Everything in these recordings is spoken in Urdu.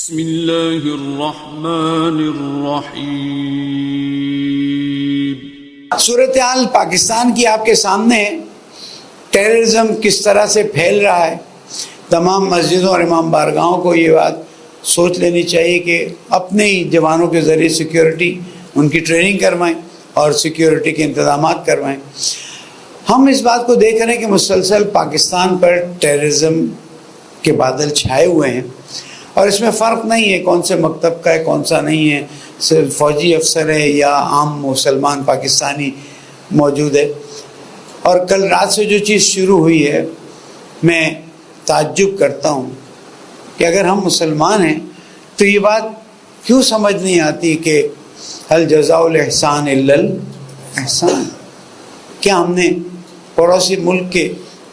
بسم اللہ الرحمن الرحیم۔ صورتحال پاکستان کی آپ کے سامنے ہے۔ ٹیررزم کس طرح سے پھیل رہا ہے۔ تمام مسجدوں اور امام بارگاہوں کو یہ بات سوچ لینی چاہیے کہ اپنے ہی جوانوں کے ذریعے سیکیورٹی ان کی ٹریننگ کروائیں اور سیکیورٹی کے انتظامات کروائیں۔ ہم اس بات کو دیکھ رہے ہیں کہ مسلسل پاکستان پر ٹیررزم کے بادل چھائے ہوئے ہیں، اور اس میں فرق نہیں ہے کون سے مکتب کا ہے کون سا نہیں ہے، صرف فوجی افسر ہے یا عام مسلمان پاکستانی موجود ہے۔ اور کل رات سے جو چیز شروع ہوئی ہے، میں تعجب کرتا ہوں کہ اگر ہم مسلمان ہیں تو یہ بات کیوں سمجھ نہیں آتی کہ هل جزاء الاحسان الا الاحسان۔ کیا ہم نے پڑوسی ملک کے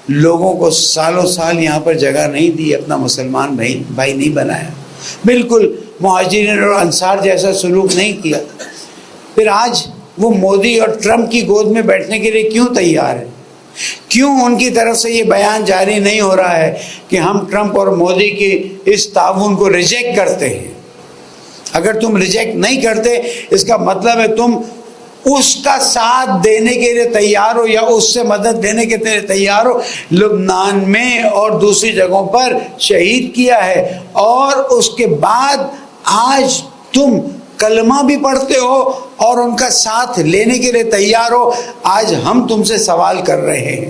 لوگوں کو سالوں سال یہاں پر جگہ نہیں دی، اپنا مسلمان بھائی نہیں بنایا، بالکل مہاجرین اور انصار جیسا سلوک نہیں کیا؟ پھر آج وہ مودی اور ٹرمپ کی گود میں بیٹھنے کے لیے کیوں تیار ہے؟ کیوں ان کی طرف سے یہ بیان جاری نہیں ہو رہا ہے کہ ہم ٹرمپ اور مودی کے اس تعاون کو ریجیکٹ کرتے ہیں؟ اگر تم ریجیکٹ نہیں کرتے، اس کا مطلب ہے تم اس کا ساتھ دینے کے لیے تیار ہو یا اس سے مدد لینے کے لیے تیار ہو۔ لبنان میں اور دوسری جگہوں پر شہید کیا ہے، اور اس کے بعد آج تم کلمہ بھی پڑھتے ہو اور ان کا ساتھ لینے کے لیے تیار ہو۔ آج ہم تم سے سوال کر رہے ہیں،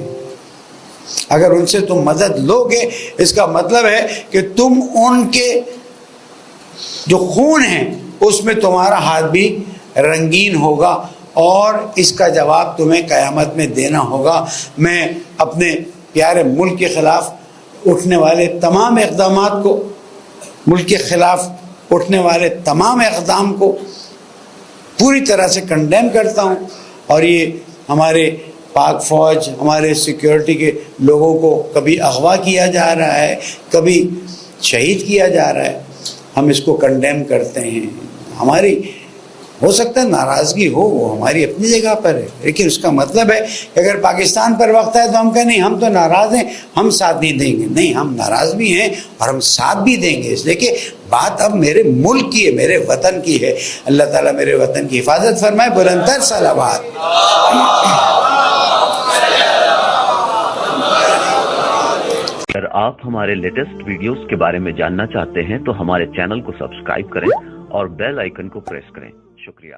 اگر ان سے تم مدد لو گے، اس کا مطلب ہے کہ تم ان کے جو خون ہیں اس میں تمہارا ہاتھ بھی رنگین ہوگا، اور اس کا جواب تمہیں قیامت میں دینا ہوگا۔ میں اپنے پیارے ملک کے خلاف اٹھنے والے تمام اقدامات کو، ملک کے خلاف اٹھنے والے تمام اقدام کو پوری طرح سے کنڈیم کرتا ہوں، اور یہ ہمارے پاک فوج، ہمارے سیکیورٹی کے لوگوں کو کبھی اغوا کیا جا رہا ہے، کبھی شہید کیا جا رہا ہے، ہم اس کو کنڈیم کرتے ہیں۔ ہماری ہو سکتا ہے ناراضگی ہو، وہ ہماری اپنی جگہ پر ہے، لیکن اس کا مطلب ہے کہ اگر پاکستان پر وقت ہے تو ہم کہیں نہیں ہم تو ناراض ہیں، ہم ساتھ نہیں دیں گے۔ نہیں، ہم ناراض بھی ہیں اور ہم ساتھ بھی دیں گے، اس لیے کہ بات اب میرے ملک کی ہے، میرے وطن کی ہے۔ اللہ تعالیٰ میرے وطن کی حفاظت فرمائے۔ بلندتر صلوات۔ اگر آپ ہمارے لیٹسٹ ویڈیوز کے بارے میں جاننا چاہتے ہیں تو ہمارے چینل کو سبسکرائب کریں اور بیل آئیکن کو پریس کریں۔ شکریہ۔